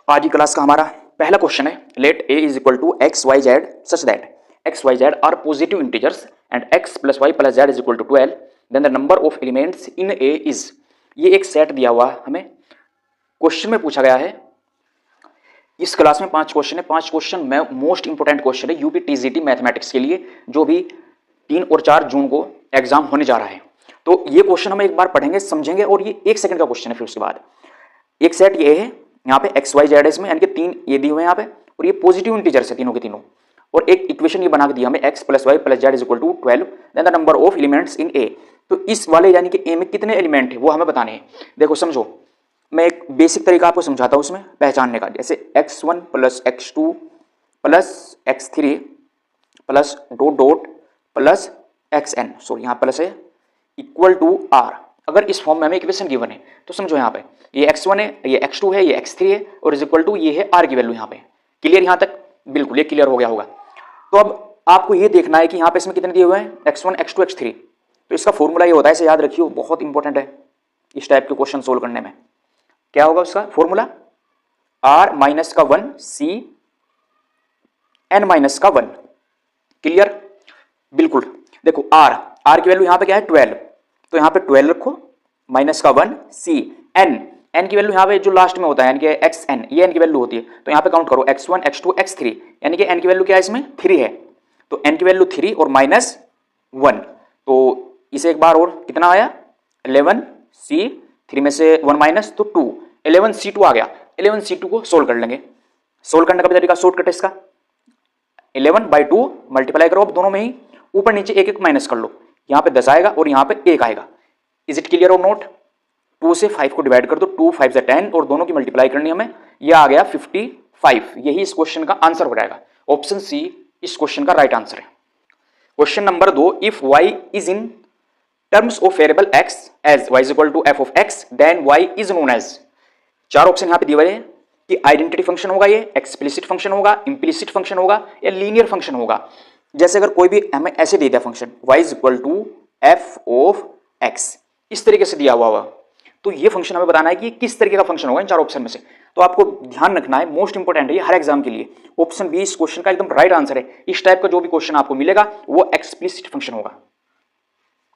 आज की क्लास का हमारा पहला क्वेश्चन है, let a is equal to x y z such that x y z are positive integers and x plus y plus z is equal to 12, then the number of elements in a is. ये एक set दिया हुआ हमें, question में पूछा गया है। इस क्लास में 5 क्वेश्चन है। 5 क्वेश्चन में मोस्ट इंपोर्टेंट क्वेश्चन है यूपी टीजीटी मैथमेटिक्स के लिए, जो भी 3 और 4 जून को एग्जाम होने जा रहा है। तो ये क्वेश्चन हम एक बार पढ़ेंगे, समझेंगे, और ये 1 सेकंड का क्वेश्चन है। फिर उसके बाद एक सेट ये है, यहाँ पे एक्स वाई जेड इसमें, यानी कि 3 ये दिए हुए हैं यहाँ पे, और ये पॉजिटिव इंटीजर्स है तीनों के तीनों। और एक इक्वेशन ये बना के दिया हमें, x plus y plus z is equal to 12, then the number of elements in a. तो इस वाले यानी कि ए में कितने एलिमेंट है वो हमें बताने हैं। देखो समझो, मैं एक बेसिक तरीका आपको समझाता हूँ उसमें पहचानने का। जैसे x1 plus x2 plus x3 plus dot dot plus xn, sorry यहाँ प्लस है, इक्वल टू r। अगर इस फॉर्म में हमें इक्वेशन गिवन है तो समझो यहाँ पे ये x1 है, ये x2 है, ये x3 है, और इज इक्वल टू ये है r की वैल्यू यहाँ पे। क्लियर यहाँ तक? बिल्कुल, ये क्लियर हो गया होगा। तो अब आपको ये देखना है कि यहाँ पे इसमें कितने दिए हुए हैं, x1 x2 x3। तो इसका फॉर्मूला ये होता है, इसे याद रखियो, बहुत इंपॉर्टेंट है इस टाइप के क्वेश्चन सोल्व करने में। क्या होगा उसका फॉर्मूला? r माइनस का 1 c n माइनस का 1। क्लियर? बिल्कुल। देखो r की वैल्यू यहाँ पे क्या है, 12, तो यहाँ पे 12 रखो, माइनस का 1 c n की वैल्यू यहाँ पे जो लास्ट में होता है यानी कि xn, ये n की वैल्यू होती है। तो यहाँ पे काउंट करो x1 x2 x3, यानी कि n की वैल्यू क्या है इसमें, 3 है। तो n की वैल्यू 3 और माइनस 1, तो इसे एक बार और कितना आया, 11 c, 3 में से 1 माइनस तो 2, 11 c2 आ गया। 11 c2 को सोल्व कर लेंगे। सोल्व करने का भी तरीका शॉर्टकट है इसका, 11/2 मल्टीप्लाई करो, अब दोनों में ही ऊपर नीचे एक एक माइनस कर लो। यहाँ पे 10 आएगा और यहाँ पे 1 आएगा। इज इट क्लियर और नोट? 2 से 5 को डिवाइड कर दो, 2 5 से 10, और दोनों की मल्टीप्लाई करनी हमें, यह आ गया 55। यही इस क्वेश्चन का आंसर हो जाएगा। ऑप्शन सी इस क्वेश्चन का राइट आंसर है। Question number 2, if y is in terms of variable x as y is equal to f of x, then y is known as. 4 option यहाँ पे दिए हुए हैं कि आइडेंटिटी फंक्शन होगा, ये एक्सप्लिसिट फंक्शन होगा, इम्प्लिसिट फंक्शन होगा, या लीनियर फंक्शन होगा। जैसे अगर कोई भी हमें ऐसे दे दिया function y is equal to f of x, इस तरीके से दिया हुआ तो ये फंक्शन हमें बताना है कि किस तरीके का फंक्शन होगा इन 4 ऑप्शन में से। तो आपको ध्यान रखना है, मोस्ट इंपोर्टेंट है ये हर एग्जाम के लिए। ऑप्शन बी इस क्वेश्चन का एकदम राइट आंसर है। इस टाइप का जो भी क्वेश्चन आपको मिलेगा वो एक्सप्लिसिट फंक्शन होगा।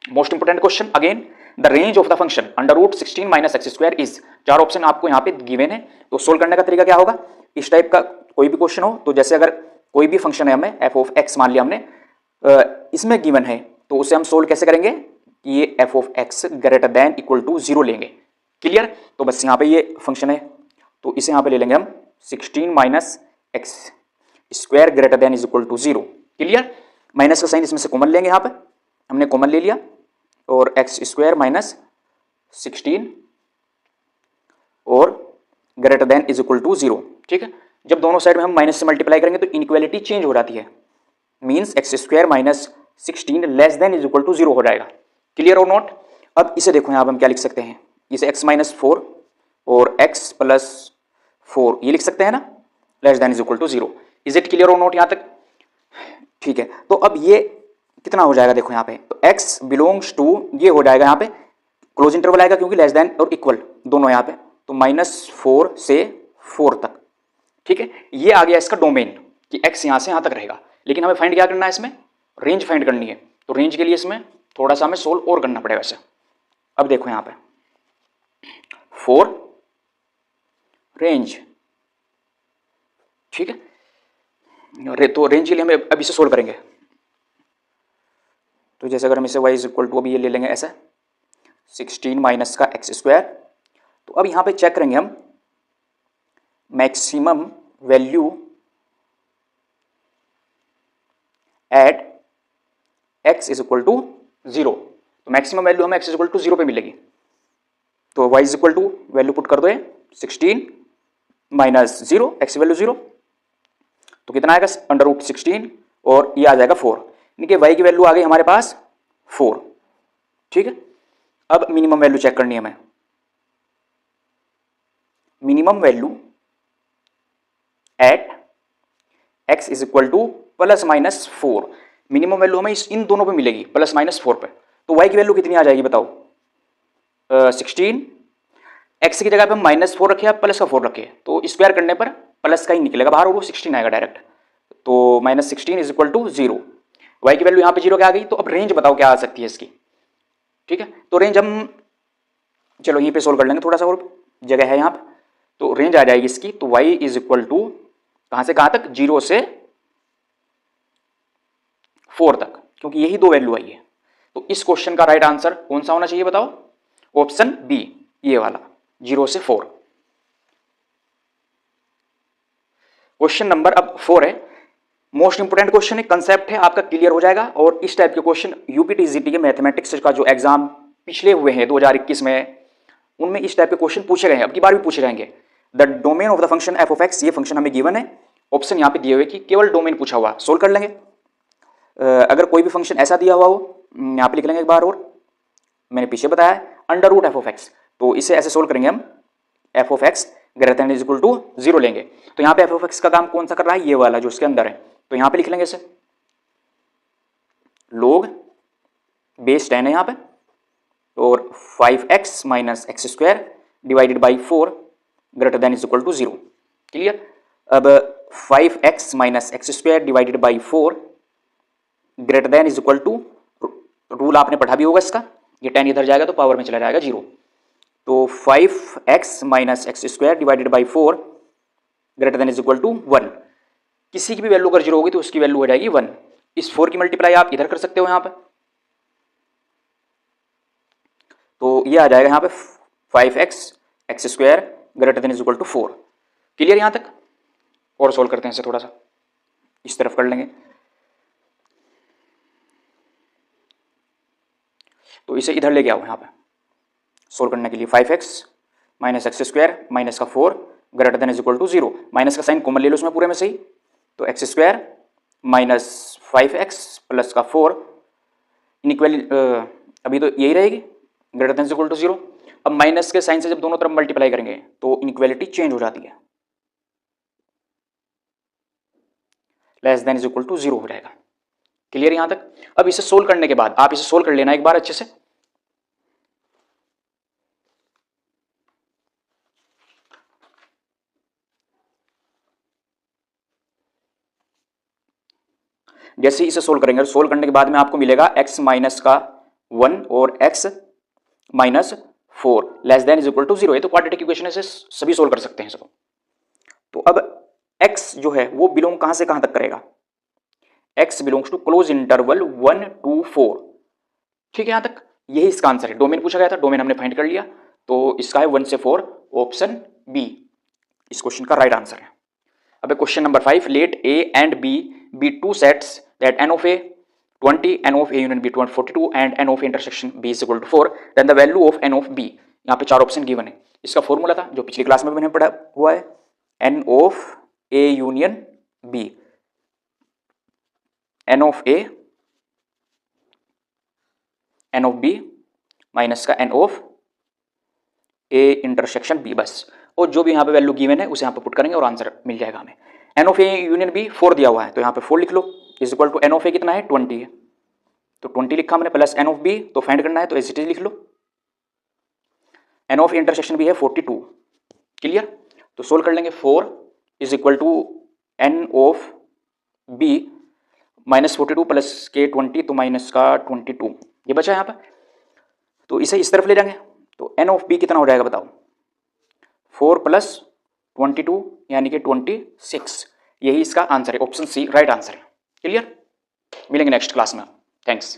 Most important question again, the range of the function under root 16 minus x square is. 4 option आपको यहाँ पे गिवन है। तो सोल्व करने का तरीका क्या होगा, इस टाइप का कोई भी क्वेश्चन हो, तो जैसे अगर कोई भी फंक्शन है हमें f ऑफ x मान लिया हमने, इसमें गिवन है, तो उसे हम सोल्व कैसे करेंगे, ये f of x greater than equal to 0 लेंगे। क्लियर? तो बस यहाँ पे ये फंक्शन है, तो इसे यहाँ पे ले लेंगे हम 16 minus x square greater than is equal to 0। Clear? Minus का साइन इसमें से कॉमन लेंगे, यहाँ पे हमने कॉमन ले लिया, और एक्स स्क्वायर माइनस 16 और greater than is equal to 0। ठीक है? जब दोनों साइड में हम माइनस से मल्टीप्लाई करेंगे तो इनइक्वालिटी चेंज हो जाती है, means x square minus 16 less than is equal to 0 हो जाएगा। क्लियर और नॉट? अब इसे देखो यहाँ पर हम क्या लिख सकते हैं, इसे x माइनस 4 और x प्लस 4 ये लिख सकते हैं ना, less than is equal to 0। Is it clear और नॉट यहाँ तक? ठीक है, तो अब ये कितना हो जाएगा, देखो यहाँ पे, तो x बिलोंग्स टू, ये हो जाएगा यहाँ पे क्लोज इंटरवल आएगा क्योंकि लेस देन और इक्वल दोनों यहाँ पे, तो -4 से 4 तक। ठीक है, ये आ गया इसका डोमेन कि x यहाँ से यहाँ तक रहेगा। लेकिन हमें फाइंड क्या करना है, इसमें रेंज फाइंड करनी है। तो रेंज के लिए इसमें थोड़ा सा हमें सोल्व और करना पड़ेगा इसे। अब देखो यहाँ पे 4 रेंज, ठीक है, तो रेंज के लिए हमें अब इसे सोल्व करेंगे। तो जैसे अगर हम इसे y इज इक्वल टू, अभी ये ले लेंगे ऐसा 16 माइनस का एक्स स्क्वायर, तो अब यहाँ पे चेक करेंगे हम maximum value at x is equal to 0। तो मैक्सिमम वैल्यू हमें x इज इक्वल टू 0 पे मिलेगी। तो y is equal to value put कर दो, 16 माइनस 0, x वैल्यू 0, तो कितना आएगा अंडर रूट 16, और ये आ जाएगा 4, यानी कि y की वैल्यू आ गई हमारे पास 4। ठीक है, अब मिनिमम वैल्यू चेक करनी है हमें। Minimum value at x is equal to plus minus 4, minimum value हमें इन दोनों पे मिलेगी, प्लस माइनस 4 पे। तो y की वैल्यू कितनी आ जाएगी बताओ, 16 एक्स की जगह पे हम -4 रखे या प्लस का 4 रखे, तो स्क्वायर करने पर प्लस का ही निकलेगा बाहर और वो 16 आएगा डायरेक्ट। तो -16 इज इक्वल टू 0। वाई की वैल्यू यहाँ पे 0 क्या आ गई। तो अब रेंज बताओ क्या आ सकती है इसकी। ठीक है, तो रेंज हम चलो यहीं पे सोल्व कर लेंगे, थोड़ा सा और जगह है यहाँ पे। तो रेंज आ जाएगी इसकी, तो y इज इक्वल टू कहाँ से कहाँ तक, 0 से 4 तक, क्योंकि यही दो वैल्यू आई है। तो इस क्वेश्चन का राइट आंसर कौन सा होना चाहिए बताओ, ऑप्शन बी, ये वाला 0 से 4। क्वेश्चन नंबर अब 4 है, मोस्ट इंपोर्टेंट क्वेश्चन है, कंसेप्ट है आपका क्लियर हो जाएगा। और इस टाइप के क्वेश्चन यूपीटीजीटी के मैथमेटिक्स का जो एग्जाम पिछले हुए हैं 2021 में, उनमें इस टाइप के क्वेश्चन पूछे गए हैं, अब की बार भी पूछे जाएंगे। The domain of the function F of x, ये फंक्शन हमें गिवन है, ऑप्शन यहाँ पे दिए हुए कि केवल डोमेन पूछा हुआ, सोल्व कर लेंगे। अगर कोई भी फंक्शन ऐसा दिया हुआ हो, यहाँ पे लिख लेंगे एक बार और, मैंने पीछे बताया under root F of x, तो इसे ऐसे सोल्व करेंगे हम, F of x greater than is equal to 0 लेंगे। तो यहाँ पे एफ ऑफ एक्स का काम कौन सा कर रहा है, ये वाला जो इसके अंदर है, तो यहाँ पे लिख लेंगे इसे log बेस 10 है यहाँ पे, और 5x minus x square divided by 4 greater than is equal to 0। Clear. अब 5x minus x square divided by 4 greater than is equal to, rule आपने पढ़ा भी होगा इसका, ये 10 इधर जाएगा तो पावर में चला जाएगा 0। तो 5x minus x square divided by 4 greater than is equal to 1। किसी की भी वैल्यू अगर 0 होगी तो उसकी वैल्यू हो जाएगी 1। इस 4 की मल्टीप्लाई आप इधर कर सकते हो यहाँ पे, तो ये आ जाएगा यहाँ पे 5x x square greater than is equal to 4। Clear यहाँ तक। और सोल्व करते हैं इसे, थोड़ा सा इस तरफ कर लेंगे। तो इसे इधर लेके आओ यहाँ पे सोल्व करने के लिए, 5x minus x square minus का 4 greater than is equal to 0। Minus का साइन कॉमन ले लो उसमें पूरे में सही, तो x square minus 5x plus का 4 इनइक्वल, अभी तो यही रहेगी greater than is equal to 0। अब माइनस के साइन से जब दोनों तरफ मल्टीप्लाई करेंगे तो इनइक्वालिटी चेंज हो जाती है, less than is equal to 0 हो जाएगा। क्लियर यहां तक। अब इसे सोल्व करने के बाद आप इसे सोल्व कर लेना एक बार अच्छे से। जैसे इसे सोल्व करेंगे, सोल्व करने के बाद में आपको मिलेगा x माइनस का 1 और x minus 4 less than is equal to 0। ये तो क्वाड्रेटिक इक्वेशन है, सभी सोल्व कर सकते हैं इसको। तो अब x जो है वो बिलोंग कहां से कहां तक करेगा, x belongs to close interval 1 to 4। ठीक है, यहां तक यही इसका आंसर है। डोमेन पूछा गया था, डोमेन हमने फाइंड कर लिया, तो इसका है 1 से 4, ऑप्शन बी इस क्वेश्चन का राइट आंसर है। अब question number 5, let a and b be two sets that n of a 20, n of a union b 42 and n of a intersection b is equal to 4, then the value of n of b, यहाँ पे 4 option given है। इसका formula था जो पिछली class में भी मैंने पढ़ा हुआ है, n of a union b, n of a n of b minus का n of a intersection b, बस। और जो भी यहाँ पे वैल्यू गिवन है उसे यहाँ पे पुट करेंगे और आंसर मिल जाएगा हमें। n of a union b 4 दिया हुआ है, तो यहाँ पे 4 लिख लो, is equal to n of a कितना है 20 है, तो 20 लिखा हमने, प्लस n of b तो फाइंड करना है, तो एज इट इज लिख लो। n of a intersection b है 42। क्लियर। तो सोल्व कर लेंगे, 4 is equal to n of b minus 42 plus के 20, तो माइनस का 22 ये बचा यहाँ पर। तो इसे इस तरफ ले जाएंगे, तो n of b कितना हो जाएगा बताओ, 4 प्लस 22 यानी कि 26। यही इसका आंसर है, ऑप्शन सी राइट आंसर है। क्लियर। मिलेंगे नेक्स्ट क्लास में, थैंक्स।